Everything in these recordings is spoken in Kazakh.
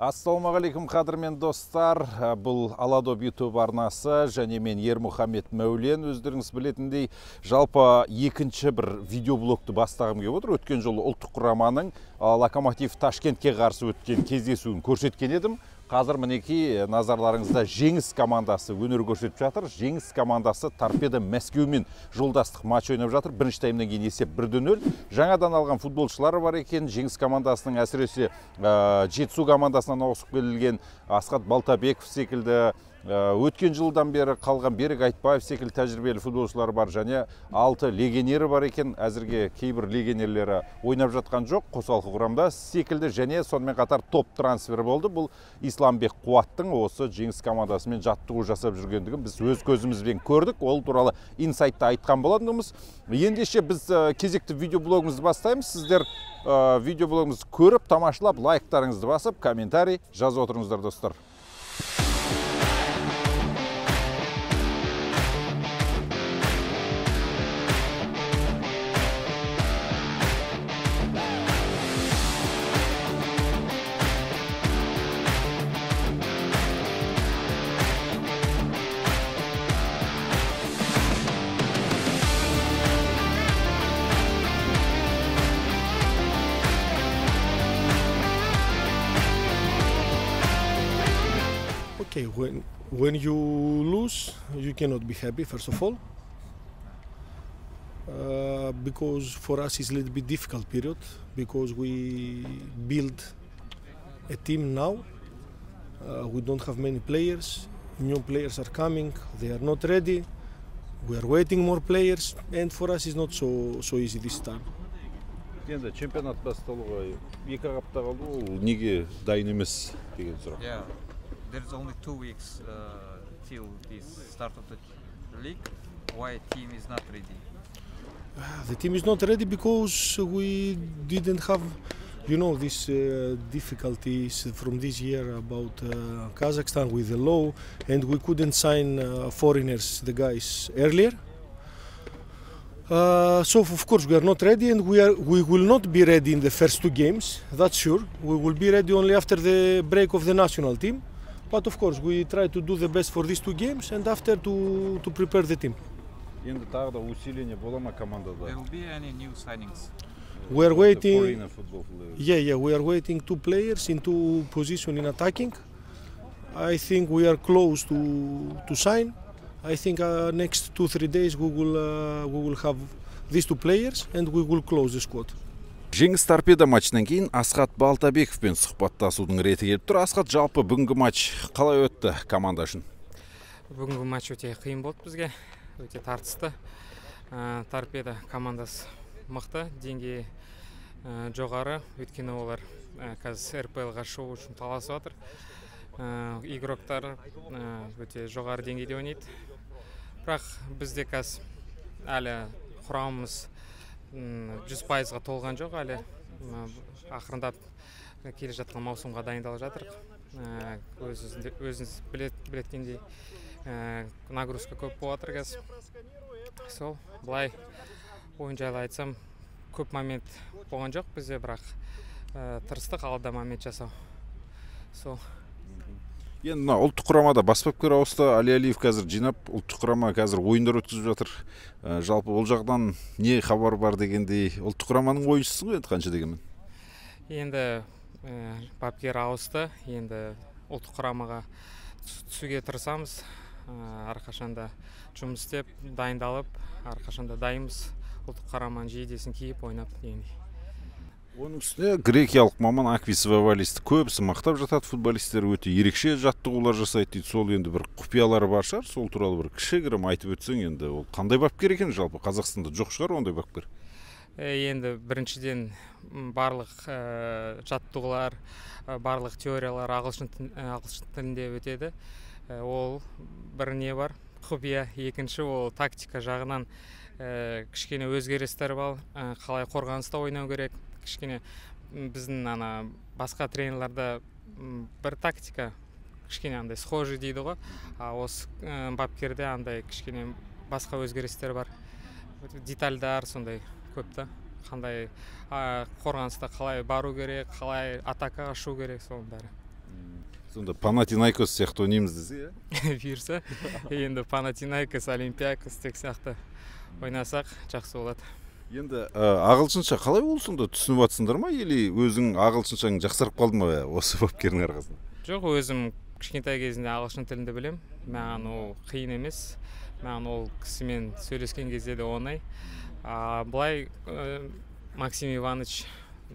Ассалаумағалейкум қадірмен достар, бұл Аладоп YouTube арнасы және мен Ермұхамед Мәулен. Өздеріңіз білетіндей, жалпы екінші бір видеоблогты бастағым келіп отыр. Өткен жолы ұлттық құраманың Локомотив Ташкентке қарсы өткен кездесуін көрсеткен едім. Қазір мінекей назарларыңызда Жеңіс командасы өнер көрсетіп жатыр. Жеңіс командасы Торпедо Мәскеумен жолдастық матч ойнап жатыр. Бірінші таймнан кейін есеп 1-0. Жаңадан алған футболшылары бар екен. Жеңіс командасының әсіресе Жетісу командасынан ауысып келген Асхат Балтабеков секілді, өткен жылдан бері қалған Берік Айтбаев секілді тәжірибелі футболшылар бар, және 6 легионері бар екен. Әзірге кейбір легионерлері ойнап жатқан жоқ, қосалқы құрамда секілді, және сонымен қатар топ трансфер болды. Бұл Исламбек Қуаттың осы Жеңіс командасымен жаттығу жасап жүргендігін біз өз көзімізбен көрдік. Ол туралы инсайтта айтқан болатынымыз. Ендеше біз кезекті видеоблогымызды бастаймыз. Сіздер видеоблогымызды көріп, тамашалап, лайктарыңызды басып, комментарий жазып отырыңыздар достар. Okay, when you lose, you cannot be happy, first of all, because for us it's a little bit difficult period, because we build a team now. We don't have many players. New players are coming. They are not ready. We are waiting more players, and for us it's not so easy this time. Енді чемпионат басталуға 2 апта қалды, ол неге дайын емес деген сұрақ. There's only 2 weeks till the start of the league. Why team is not ready? The team is not ready because we didn't have, these difficulties from this year about Kazakhstan with the law, and we couldn't sign foreigners, the guys, earlier. So of course we are not ready, and we will not be ready in the first 2 games. That's sure. We will be ready only after the break of the national team. But of course, we try to do the best for these 2 games and after to prepare the team. Енді тағы да усиление бола ма командада? There will be any new signings? We are waiting. We are waiting 2 players in 2 positions in attacking. I think we are close to sign. I think next 2-3 days we will have these 2 players and we will close the squad. Жеңіс Торпедо матчынан кейін Асхат Балтабековпен сұхбаттасудың реті келіп тұр. Асхат, жалпы бүгінгі матч қалай өтті команда үшін? Бүгінгі матч өте қиын болды бізге, өте тартысты. Торпедо командасы мықты, деңгейі жоғары, өйткені олар қазір РПЛ-ға шығу үшін таласып жатыр. Игроктар өте жоғары деңгейде ойнайды. Бірақ бізде қазір әлі құрамымыз 100%-ға толған жоқ, әлі ақырындап келе жатқан маусымға дайындалып жатыр. Өзіңіз білеткендей нагрузка көп болып жатыр қазір. Сол, былай ойын жайлы айтсам, көп момент болған жоқ бізде, бірақ тырыстық алда момент жасау. Сол. Енді ұлттық құрамада бас бапкер ауысты, Али Алиев қазір жинап, ұлттық құрама қазір ойындар өткізіп жатыр. Жалпы ол жағдан не хабар бар дегендей, ұлттық құраманың ойыншысы ғой енді қанша дегенмен? Енді бапкер ауысты, енді ұлттық құрамаға түсуге тырысамыз. Әрқашанда жұмыс істеп, дайындалып, әрқашанда дайынбыз. Ұлттық құраманың жейдесін киіп ойнап дегендей. Оның үстіне грекиялық маман Аквис Вавалисті көбісі мақтап жатады, футболистер өте ерекше жаттығулар жасайды дейді. Сол енді бір құпиялары бар шығар, сол туралы бір кішігірім айтып өтсең, енді ол қандай бапкер екен жалпы? Қазақстанда жоқ шығар ондай бапкер. Енді біріншіден барлық жаттығулар, барлық теориялар ағылшын тілінде өтеді. Ол бір не бар, құпия. Екінші ол тактика жағынан кішкене өзгерістер бар, қалай қорғаныста ойнау керек. Кішкене біздің басқа тренерлерде бір тактика кішкене андай схожий дейді ғой. Осы бапкерде андай кішкене басқа өзгерістер бар. Детальдар сондай көп та. Қандай қорғаныста қалай бару керек, қалай атакаға шығу керек, соның бәрі. Сонда Панатинайкос сияқты ойнаймыз десе, бұйырса енді Панатинайкос, Олимпиакос тек сияқты ойнасақ жақсы болады. енді ағылшынша қалай ол сонда түсініп жатсыңдар ма, или өзің ағылшыншаң жақсарып қалды ма осы бапкердің арқасында? Жоқ, өзім кішкентай кезінде ағылшын тілінде білем. Маған ол қиын емес. Маған ол кісімен сөйлескен кезде де оңай. Былай Максим Иванович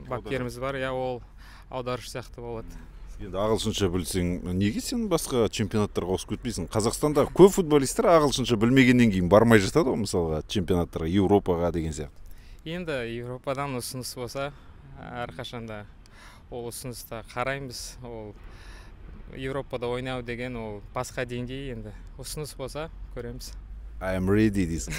бапкеріміз бар, ол аударушы сияқты болады. Енді ағылшынша білсең, неге сен басқа чемпионаттарға ауысып кетпейсің? Қазақстанда көп футболистер ағылшынша білмегеннен кейін бармай жатады ғой, мысалға чемпионаттарға, Еуропаға деген сияқты. Енді Еуропадан ұсыныс болса, әрқашанда ол ұсынысты қараймыз. Ол Еуропада ойнау деген ол басқа деңгей, енді ұсыныс болса көреміз. I am ready дейсің.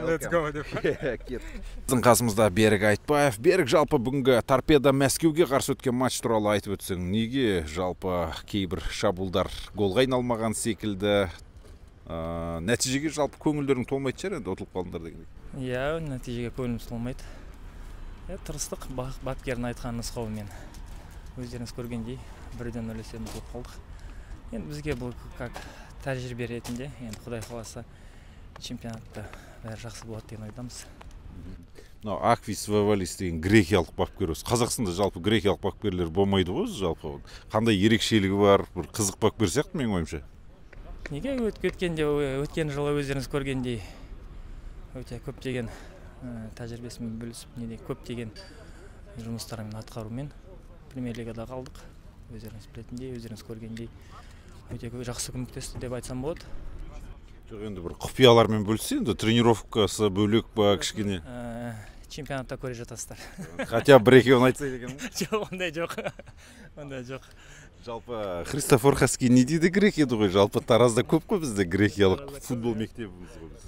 Let's go. Біздің қасымызда Берік Айтбаев. Берік, жалпы бүгінгі Торпедо Мәскеуге қарсы өткен матч туралы айтып өтсең, неге жалпы кейбір шабуылдар голға айналмаған секілді, нәтижеге жалпы көңілдерің толмайды шығар, енді ұтылып қалдыңдар дегендей? Иә, нәтижеге көңіліміз толмайды. Тырыстық, бапкердің айтқан нұсқауымен. Өздеріңіз көргендей, 1-0 есебімен ұтылып қалдық. Енді бізге бұл как тәжірибе ретінде, енді Құдай қаласа чемпионатта бәрі жақсы болады деген ойдамыз. Аквис Вавалис деген грекиялық бапкер осы. Қазақстанда жалпы грекиялық бапкерлер болмайды ғой, жалпы. Қандай ерекшелігі бар, бір қызық бапкер сияқты менің ойымша. Неге өткен жылы өздеріңіз көргендей өте көптеген тәжірибесімен бөлісіп, көптеген жұмыстармен атқарумен премьер-лигада қалдық. Өздеріңіз білетіндей, өздеріңіз көргендей өте жақсы көмектесті деп айтсам болады. Жоқ, енді бір құпиялармен бөлсе, енді тренировкасы бөлек па кішкене? Чемпионатта көре жатасыздар. Хотя бір-екеуін айтса деген ғой? Жоқ, ондай жоқ. Ондай жоқ. Жалпы Христофор Хаски не дейді грекияды ғой? Жалпы Таразда көп қой бізде грекиялық футбол мектебіміз ғой біз.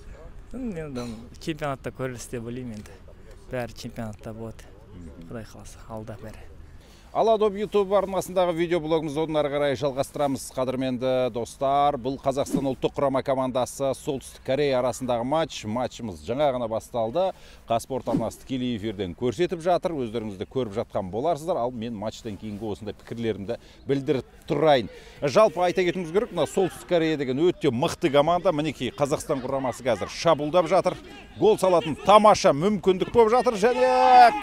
Енді чемпионатта көріліс деп ойлаймын енді. Бәрі чемпионатта болады. Құдай қаласа, алда бәрі. Аладоп YouTube арнасындағы видеоблогымызды одан ары қарай жалғастырамыз. Қадірменді достар, бұл Қазақстан ұлттық құрама командасы Солтүстік Корея арасындағы матчымыз жаңа ғана басталды. Қазспорт арнасы тікелей эфирден көрсетіп жатыр, өздеріңізді көріп жатқан боларсыздар. Ал мен матчтан кейінгі осындай пікірлерімді білдіріп тұрайын. Жалпы айта кетуіміз керек, мына Солтүстік Корея деген өте мықты команда. Мінекей Қазақстан құрамасы қазір шабуылдап жатыр. Гол салатын тамаша мүмкіндік болып жатыр, және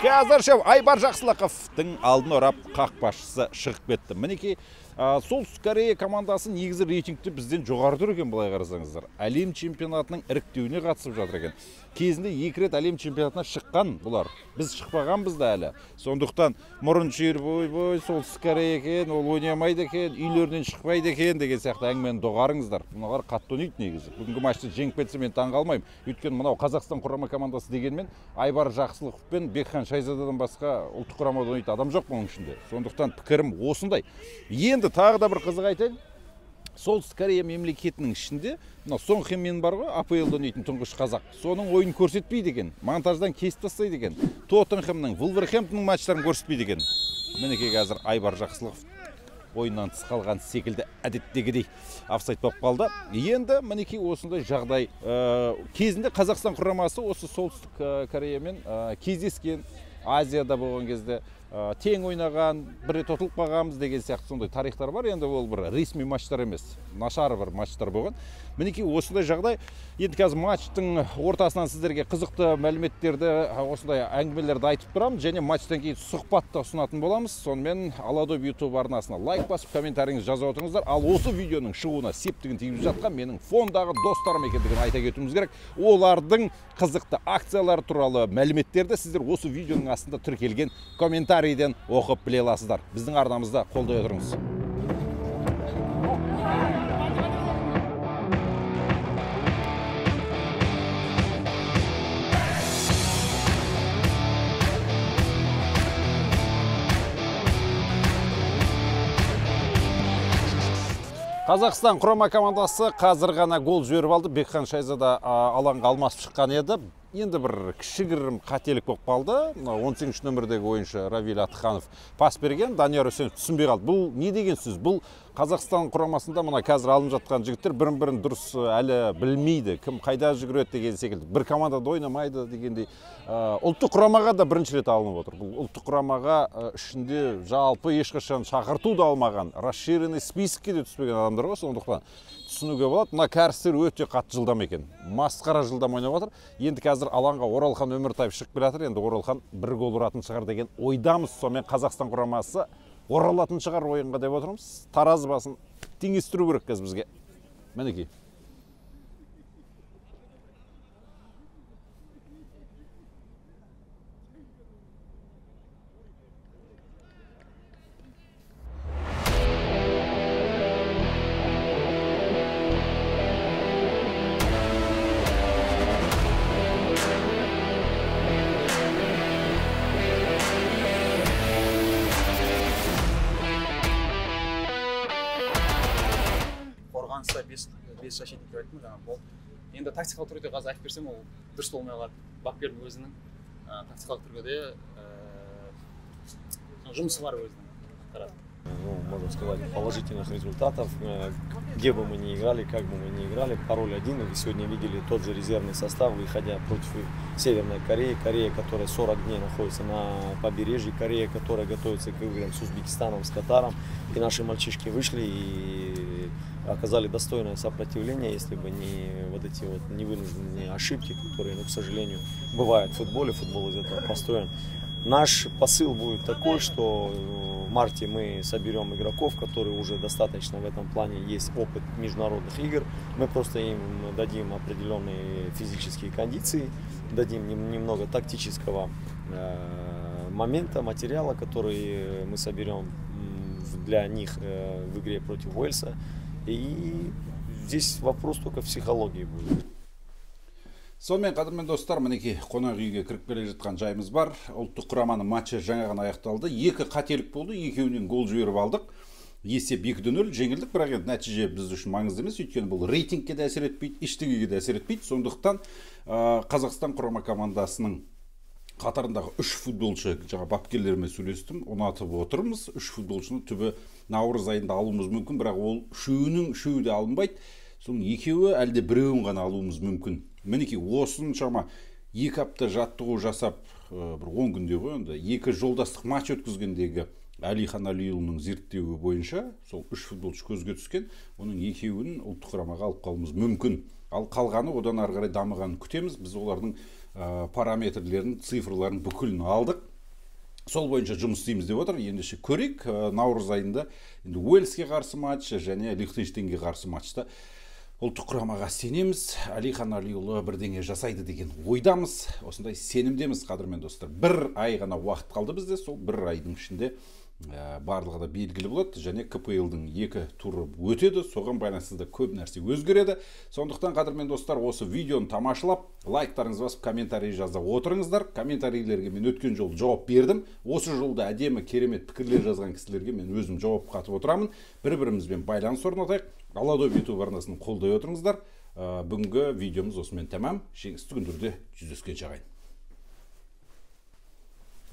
қазір Айбар Жақсылықовтың алдын орап қақпашысы шығып кетті. Мінекей Солтүстік Корея командасы негізі рейтингте бізден жоғары тұр екен, былай қарасаңыздар. Әлем чемпионатының іріктеуіне қатысып жатыр екен. Кезінде 2 рет әлем чемпионатына шыққан бұлар. Біз шықпағанбыз да әлі. Сондықтан мұрын шер бой Солтүстік Корея екен, ол ойнамайды екен, үйлерінен шықпайды екен деген сияқты әңгімені доғарыңыздар. Бұналар қатты ойнайды негізі. Бүгінгі матчты жеңіп кетсе мен таңғалмаймын. Өйткені мынау Қазақстан құрама командасы дегенмен Айбар Жақсылықов пен Бекхан Шайзададан басқа ұлттық құрамада ойнайтын адам жоқ бұның ішінде. Сондықтан пікірім осындай. Енді тағы да бір қызық айтайын. Солтүстік Корея мемлекетінің ішінде Сон Хэмин бар ғой, АПЛ-да ойнайтын тұңғыш қазақ. Соның ойын көрсетпейді екен. Монтаждан кесіп тастайды екен. Тоттенхэмнің, Вулверхэмптонның матчтарын көрсетпейді екен. Мінекей қазір Айбар Жақсылықов ойыннан тыс қалған секілді әдеттегідей офсайд болып қалды. Енді мінекей осындай жағдай. Кезінде Қазақстан құрамасы осы Солтүстік Кореямен кездескен, Азияда болған кезде тең ойнаған, бір рет ұтылып қалғанбыз деген сияқты сондай тарихтар бар. Енді ол бір ресми матчтар емес, нашар бір матчтар болған. Мінекей осындай жағдай. Енді қазір матчтың ортасынан сіздерге қызықты мәліметтерді, осындай әңгімелерді айтып тұрамын, және матчтан кейін сұхбатты ұсынатын боламыз. Сонымен Аладоп YouTube арнасына лайк басып, комментарийіңізді жазып отырыңыздар. Ал осы видеоның шығуына септігін тигізіп жатқан менің фондағы достарым екендігін айта кетуіміз керек. Олардың қызықты акциялары туралы мәліметтерді сіздер осы видеоның астында тіркелген комментарийден оқып біле аласыздар. Біздің арнамызда қолдай отырыңыз. Қазақстан құрама командасы қазір ғана гол жіберіп алды. Бекхан Шайзада алаңға алмасып шыққан еді. енді бір кішігірім қателік болып қалды. 18 нөмірдегі ойыншы Равиль Атханов пас берген, Данияр Үсенов түсінбей қалды. Бұл не деген сөз? Бұл Қазақстан құрамасында мына қазір алынып жатқан жігіттер бірін-бірін дұрыс әлі білмейді. Кім қайда жүгіреді деген секілді. Бір командада ойнамайды дегендей. Ұлттық құрамаға да бірінші рет алынып отыр. Бұл ұлттық құрамаға ішінде жалпы ешқашан шақырту да алмаған, расширенный списокке де түспеген адамдар ғой, сондықтан түсінуге болады. Мына кәрістер өте қатты жылдам екен. Масқара жылдам ойнап отыр. Енді қазір алаңға Оралхан Өміртаев шығып келе жатыр. Енді Оралхан бір гол ұратын шығар деген ойдамыз. Сонымен Қазақстан құрамасы оралатын шығар ойынға деп отырмыз. Таразы басын теңестіру керек қазір бізге. Мінекей. қорғаныста 5 защитник деп айттым жаңа бол. Енді тактикалық түрде қазір айтып берсем, ол дұрыс болмай қалады. Бапкердің өзінің тактикалық түрде жұмысы бар өзінің. Можно сказать, положительных результатов. Где бы мы ни играли, как бы мы ни играли, пароль один. Вы сегодня видели тот же резервный состав, выходя против Северной Кореи. Корея, которая 40 дней находится на побережье. Корея, которая готовится к играм с Узбекистаном, с Катаром. И наши мальчишки вышли и оказали достойное сопротивление, если бы не вот эти вот невынужденные ошибки, которые, к сожалению, бывают в футболе. Футбол из этого построен. Наш посыл будет такой, что в марте мы соберем игроков, которые уже достаточно в этом плане есть опыт международных игр. Мы просто им дадим определенные физические кондиции, дадим немного тактического момента, материала, который мы соберем для них в игре против Уэльса. И здесь вопрос только психологии будет. Сонымен қадірмен достар, мінекей қонақ үйге кіріп келе жатқан жайымыз бар. Ұлттық құраманың матчы жаңа ғана аяқталды. 2 қателік болды, екеуінен гол жіберіп алдық. Есеп 2-0 жеңілдік, бірақ енді нәтиже біз үшін маңызды емес, өйткені бұл рейтингке де әсер етпейді, ештеңеге де әсер етпейді. Сондықтан Қазақстан құрама командасының қатарындағы 3 футболшы, жаңа бапкерлеріме сөйлестім, ұнатып отырмыз. 3 футболшыны түбі наурыз айында алуымыз мүмкін, бірақ ол үшеуі де алынбайды. Соның екеуі әлде біреуін ғана алуымыз мүмкін. Мінекей осыншама 2 апта жаттығу жасап, бір 10 күнде ғой, енді 2 жолдастық матч өткізгендегі Әлихан Алиұлының зерттеуі бойынша сол 3 футболшы көзге түскен, оның екеуін ұлттық құрамаға алып қалуымыз мүмкін. Ал қалғаны одан ары қарай дамығанын күтеміз. Біз олардың параметрлерін, цифрларын бүкілін алдық. Сол бойынша жұмыс істейміз деп отыр. Ендеше көрейік, наурыз айында енді Уэльске қарсы матч және Лихтенштейнге қарсы матчта ұлттық құрамаға сенеміз. Әлихан Алиұлы бірдеңе жасайды деген ойдамыз. Осындай сенімдеміз, қадірмен достар. 1 ай ғана уақыт қалды бізде. Сол 1 айдың ішінде барлығы да белгілі болады. Және КПЛ-дің 2 туры өтеді. Соған байланысты да көп нәрсе өзгереді. Сондықтан, қадірмен достар, осы видеоны тамашалап, лайктарыңыз басып, комментарий жаза отырыңыздар. Комментарийлерге мен өткен жолы жауап бердім. Осы жолда әдемі керемет пікірлер жазған кісілерге мен өзім жауап қатып отырамын. Бір-бірімізбен байланыс орнатайық. Аладо YouTube арнасын қолдай отырыңыздар. Бүгінгі видеомыз осымен тәмам. Жеңісті күндерде жүздескенше ағайын.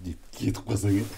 Деп кетіп қалсаң еді.